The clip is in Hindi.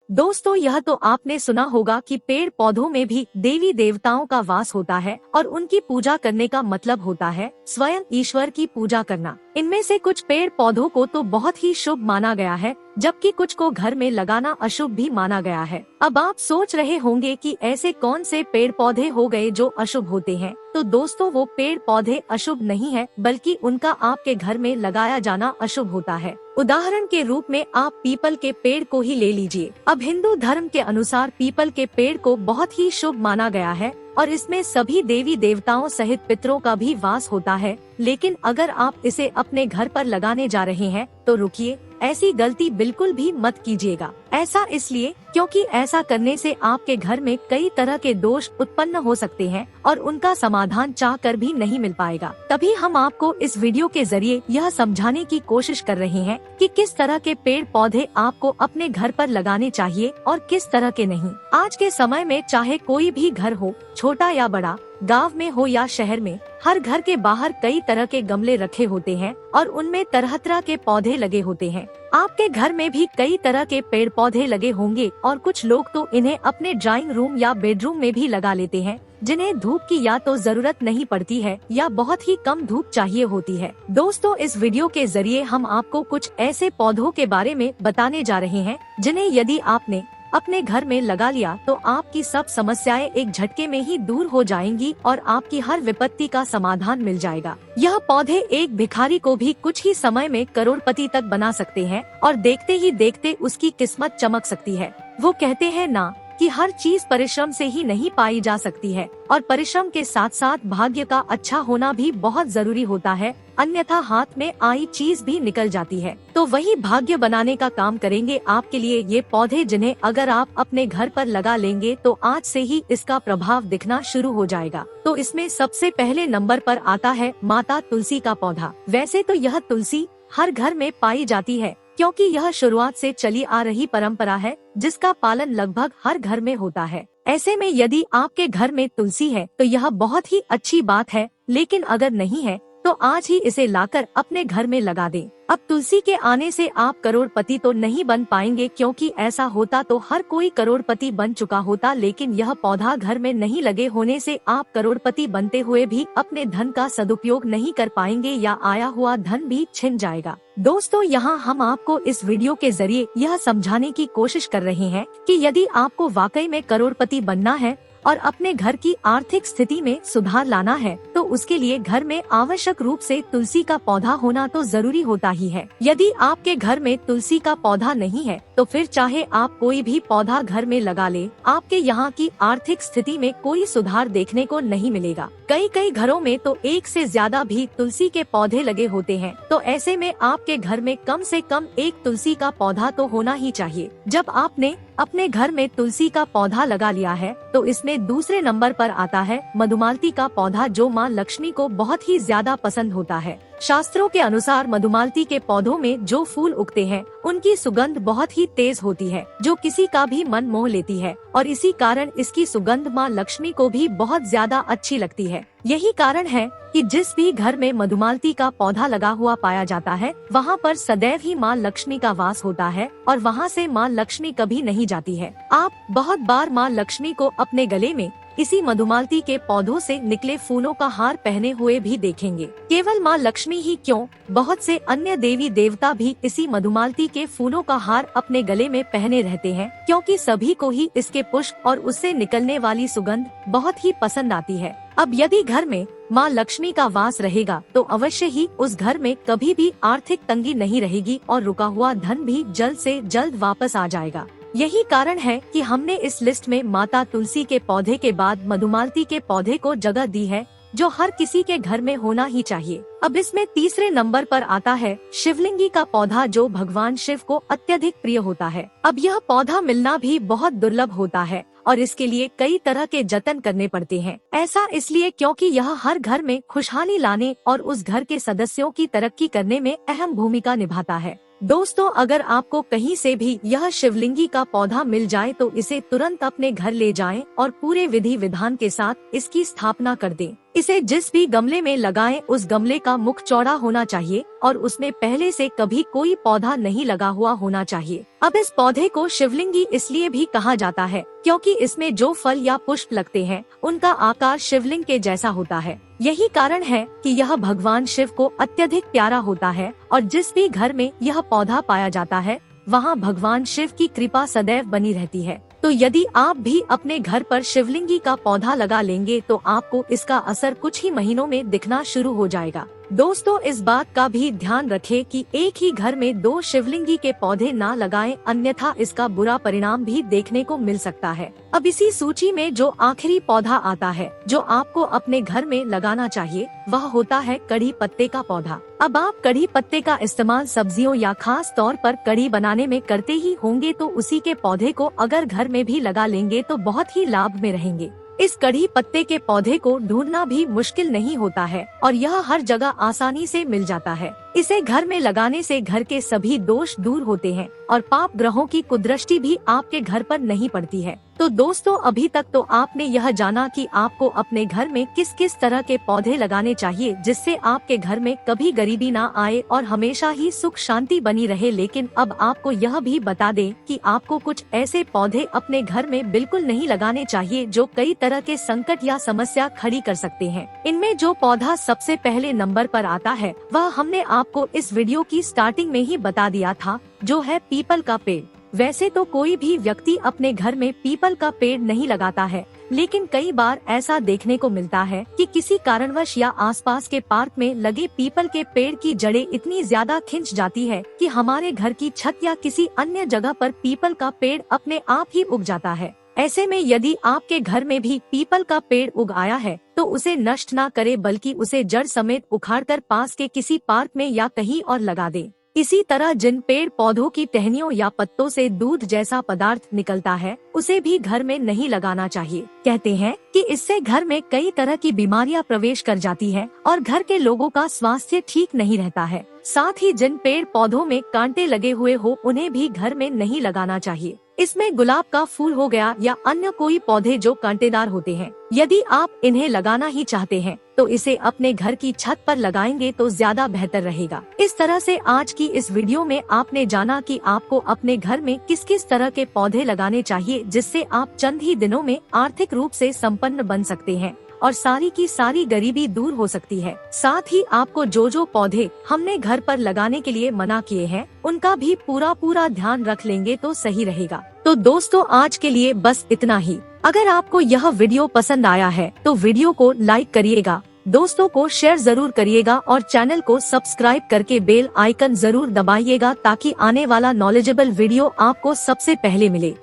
दोस्तों, यह तो आपने सुना होगा कि पेड़ पौधों में भी देवी देवताओं का वास होता है और उनकी पूजा करने का मतलब होता है स्वयं ईश्वर की पूजा करना। इनमें से कुछ पेड़ पौधों को तो बहुत ही शुभ माना गया है, जबकि कुछ को घर में लगाना अशुभ भी माना गया है। अब आप सोच रहे होंगे कि ऐसे कौन से पेड़ पौधे हो गए जो अशुभ होते हैं। तो दोस्तों, वो पेड़ पौधे अशुभ नहीं है, बल्कि उनका आपके घर में लगाया जाना अशुभ होता है। उदाहरण के रूप में आप पीपल के पेड़ को ही ले लीजिए। अब हिंदू धर्म के अनुसार पीपल के पेड़ को बहुत ही शुभ माना गया है और इसमें सभी देवी देवताओं सहित पितरों का भी वास होता है। लेकिन अगर आप इसे अपने घर पर लगाने जा रहे हैं तो रुकिए, ऐसी गलती बिल्कुल भी मत कीजिएगा। ऐसा इसलिए क्योंकि ऐसा करने से आपके घर में कई तरह के दोष उत्पन्न हो सकते हैं और उनका समाधान चाहकर भी नहीं मिल पाएगा। तभी हम आपको इस वीडियो के जरिए यह समझाने की कोशिश कर रहे हैं कि किस तरह के पेड़ पौधे आपको अपने घर पर लगाने चाहिए और किस तरह के नहीं। आज के समय में चाहे कोई भी घर हो, छोटा या बड़ा, गांव में हो या शहर में, हर घर के बाहर कई तरह के गमले रखे होते हैं और उनमें तरह तरह के पौधे लगे होते हैं। आपके घर में भी कई तरह के पेड़ पौधे लगे होंगे और कुछ लोग तो इन्हें अपने ड्राइंग रूम या बेडरूम में भी लगा लेते हैं, जिन्हें धूप की या तो जरूरत नहीं पड़ती है या बहुत ही कम धूप चाहिए होती है। दोस्तों, इस वीडियो के जरिए हम आपको कुछ ऐसे पौधों के बारे में बताने जा रहे हैं जिन्हें यदि आपने अपने घर में लगा लिया तो आपकी सब समस्याएं एक झटके में ही दूर हो जाएंगी और आपकी हर विपत्ति का समाधान मिल जाएगा। यह पौधे एक भिखारी को भी कुछ ही समय में करोड़पति तक बना सकते हैं और देखते ही देखते उसकी किस्मत चमक सकती है। वो कहते हैं ना कि हर चीज परिश्रम से ही नहीं पाई जा सकती है और परिश्रम के साथ साथ भाग्य का अच्छा होना भी बहुत जरूरी होता है, अन्यथा हाथ में आई चीज भी निकल जाती है। तो वही भाग्य बनाने का काम करेंगे आपके लिए ये पौधे, जिन्हें अगर आप अपने घर पर लगा लेंगे तो आज से ही इसका प्रभाव दिखना शुरू हो जाएगा। तो इसमें सबसे पहले नंबर पर आता है माता तुलसी का पौधा। वैसे तो यह तुलसी हर घर में पाई जाती है, क्योंकि यह शुरुआत से चली आ रही परंपरा है जिसका पालन लगभग हर घर में होता है। ऐसे में यदि आपके घर में तुलसी है तो यह बहुत ही अच्छी बात है, लेकिन अगर नहीं है तो आज ही इसे लाकर अपने घर में लगा दें। अब तुलसी के आने से आप करोड़पति तो नहीं बन पाएंगे, क्योंकि ऐसा होता तो हर कोई करोड़पति बन चुका होता, लेकिन यह पौधा घर में नहीं लगे होने से आप करोड़पति बनते हुए भी अपने धन का सदुपयोग नहीं कर पाएंगे या आया हुआ धन भी छिन जाएगा। दोस्तों, यहाँ हम आपको इस वीडियो के जरिए यह समझाने की कोशिश कर रहे हैं कि यदि आपको वाकई में करोड़पति बनना है और अपने घर की आर्थिक स्थिति में सुधार लाना है तो उसके लिए घर में आवश्यक रूप से तुलसी का पौधा होना तो जरूरी होता ही है। यदि आपके घर में तुलसी का पौधा नहीं है तो फिर चाहे आप कोई भी पौधा घर में लगा ले, आपके यहाँ की आर्थिक स्थिति में कोई सुधार देखने को नहीं मिलेगा। कई घरों में तो एक से ज्यादा भी तुलसी के पौधे लगे होते हैं। तो ऐसे में आपके घर में कम से कम एक तुलसी का पौधा तो होना ही चाहिए। जब आपने अपने घर में तुलसी का पौधा लगा लिया है तो इसमें दूसरे नंबर पर आता है मधुमालती का पौधा, जो माँ लक्ष्मी को बहुत ही ज्यादा पसंद होता है। शास्त्रों के अनुसार मधुमालती के पौधों में जो फूल उगते हैं उनकी सुगंध बहुत ही तेज होती है, जो किसी का भी मन मोह लेती है और इसी कारण इसकी सुगंध माँ लक्ष्मी को भी बहुत ज्यादा अच्छी लगती है। यही कारण है कि जिस भी घर में मधुमालती का पौधा लगा हुआ पाया जाता है वहाँ पर सदैव ही माँ लक्ष्मी का वास होता है और वहाँ से माँ लक्ष्मी कभी नहीं जाती है। आप बहुत बार माँ लक्ष्मी को अपने गले में इसी मधुमालती के पौधों से निकले फूलों का हार पहने हुए भी देखेंगे। केवल माँ लक्ष्मी ही क्यों, बहुत से अन्य देवी देवता भी इसी मधुमालती के फूलों का हार अपने गले में पहने रहते हैं, क्योंकि सभी को ही इसके पुष्प और उससे निकलने वाली सुगंध बहुत ही पसंद आती है। अब यदि घर में माँ लक्ष्मी का वास रहेगा तो अवश्य ही उस घर में कभी भी आर्थिक तंगी नहीं रहेगी और रुका हुआ धन भी जल्द से जल्द वापस आ जाएगा। यही कारण है कि हमने इस लिस्ट में माता तुलसी के पौधे के बाद मधुमालती के पौधे को जगह दी है, जो हर किसी के घर में होना ही चाहिए। अब इसमें तीसरे नंबर पर आता है शिवलिंगी का पौधा, जो भगवान शिव को अत्यधिक प्रिय होता है। अब यह पौधा मिलना भी बहुत दुर्लभ होता है और इसके लिए कई तरह के जतन करने पड़ते हैं। ऐसा इसलिए क्योंकि यह हर घर में खुशहाली लाने और उस घर के सदस्यों की तरक्की करने में अहम भूमिका निभाता है। दोस्तों, अगर आपको कहीं से भी यह शिवलिंगी का पौधा मिल जाए तो इसे तुरंत अपने घर ले जाएं और पूरे विधि विधान के साथ इसकी स्थापना कर दें। इसे जिस भी गमले में लगाएं उस गमले का मुख चौड़ा होना चाहिए और उसमें पहले से कभी कोई पौधा नहीं लगा हुआ होना चाहिए। अब इस पौधे को शिवलिंगी इसलिए भी कहा जाता है क्योंकि इसमें जो फल या पुष्प लगते हैं उनका आकार शिवलिंग के जैसा होता है। यही कारण है कि यह भगवान शिव को अत्यधिक प्यारा होता है और जिस भी घर में यह पौधा पाया जाता है वहाँ भगवान शिव की कृपा सदैव बनी रहती है। तो यदि आप भी अपने घर पर शिवलिंगी का पौधा लगा लेंगे तो आपको इसका असर कुछ ही महीनों में दिखना शुरू हो जाएगा। दोस्तों, इस बात का भी ध्यान रखें कि एक ही घर में 2 शिवलिंगी के पौधे ना लगाएं, अन्यथा इसका बुरा परिणाम भी देखने को मिल सकता है। अब इसी सूची में जो आखिरी पौधा आता है जो आपको अपने घर में लगाना चाहिए वह होता है कड़ी पत्ते का पौधा। अब आप कड़ी पत्ते का इस्तेमाल सब्जियों या खास तौर पर कड़ी बनाने में करते ही होंगे, तो उसी के पौधे को अगर घर में भी लगा लेंगे तो बहुत ही लाभ में रहेंगे। इस कड़ी पत्ते के पौधे को ढूंढना भी मुश्किल नहीं होता है और यह हर जगह आसानी से मिल जाता है। इसे घर में लगाने से घर के सभी दोष दूर होते हैं और पाप ग्रहों की कुदृष्टि भी आपके घर पर नहीं पड़ती है। तो दोस्तों, अभी तक तो आपने यह जाना कि आपको अपने घर में किस किस तरह के पौधे लगाने चाहिए जिससे आपके घर में कभी गरीबी ना आए और हमेशा ही सुख शांति बनी रहे। लेकिन अब आपको यह भी बता दें कि आपको कुछ ऐसे पौधे अपने घर में बिल्कुल नहीं लगाने चाहिए जो कई तरह के संकट या समस्या खड़ी कर सकते हैं। इनमें जो पौधा सबसे पहले नंबर पर आता है वह हमने आपको इस वीडियो की स्टार्टिंग में ही बता दिया था, जो है पीपल का पेड़। वैसे तो कोई भी व्यक्ति अपने घर में पीपल का पेड़ नहीं लगाता है, लेकिन कई बार ऐसा देखने को मिलता है कि किसी कारणवश या आसपास के पार्क में लगे पीपल के पेड़ की जड़ें इतनी ज्यादा खिंच जाती है कि हमारे घर की छत या किसी अन्य जगह पर पीपल का पेड़ अपने आप ही उग जाता है। ऐसे में यदि आपके घर में भी पीपल का पेड़ उग आया है तो उसे नष्ट ना करे बल्कि उसे जड़ समेत उखाड़कर पास के किसी पार्क में या कहीं और लगा दे। इसी तरह जिन पेड़ पौधों की टहनियों या पत्तों से दूध जैसा पदार्थ निकलता है उसे भी घर में नहीं लगाना चाहिए। कहते हैं कि इससे घर में कई तरह की बीमारियां प्रवेश कर जाती है और घर के लोगों का स्वास्थ्य ठीक नहीं रहता है। साथ ही जिन पेड़ पौधों में कांटे लगे हुए हो उन्हें भी घर में नहीं लगाना चाहिए। इसमें गुलाब का फूल हो गया या अन्य कोई पौधे जो कांटेदार होते हैं। यदि आप इन्हें लगाना ही चाहते हैं तो इसे अपने घर की छत पर लगाएंगे तो ज्यादा बेहतर रहेगा। इस तरह से आज की इस वीडियो में आपने जाना कि आपको अपने घर में किस किस तरह के पौधे लगाने चाहिए जिससे आप चंद ही दिनों में आर्थिक रूप से संपन्न बन सकते हैं और सारी की सारी गरीबी दूर हो सकती है। साथ ही आपको जो पौधे हमने घर पर लगाने के लिए मना किए हैं उनका भी पूरा ध्यान रख लेंगे तो सही रहेगा। तो दोस्तों, आज के लिए बस इतना ही। अगर आपको यह वीडियो पसंद आया है तो वीडियो को लाइक करिएगा, दोस्तों को शेयर जरूर करिएगा और चैनल को सब्सक्राइब करके बेल आइकन जरूर दबाइएगा ताकि आने वाला नॉलेजेबल वीडियो आपको सबसे पहले मिले।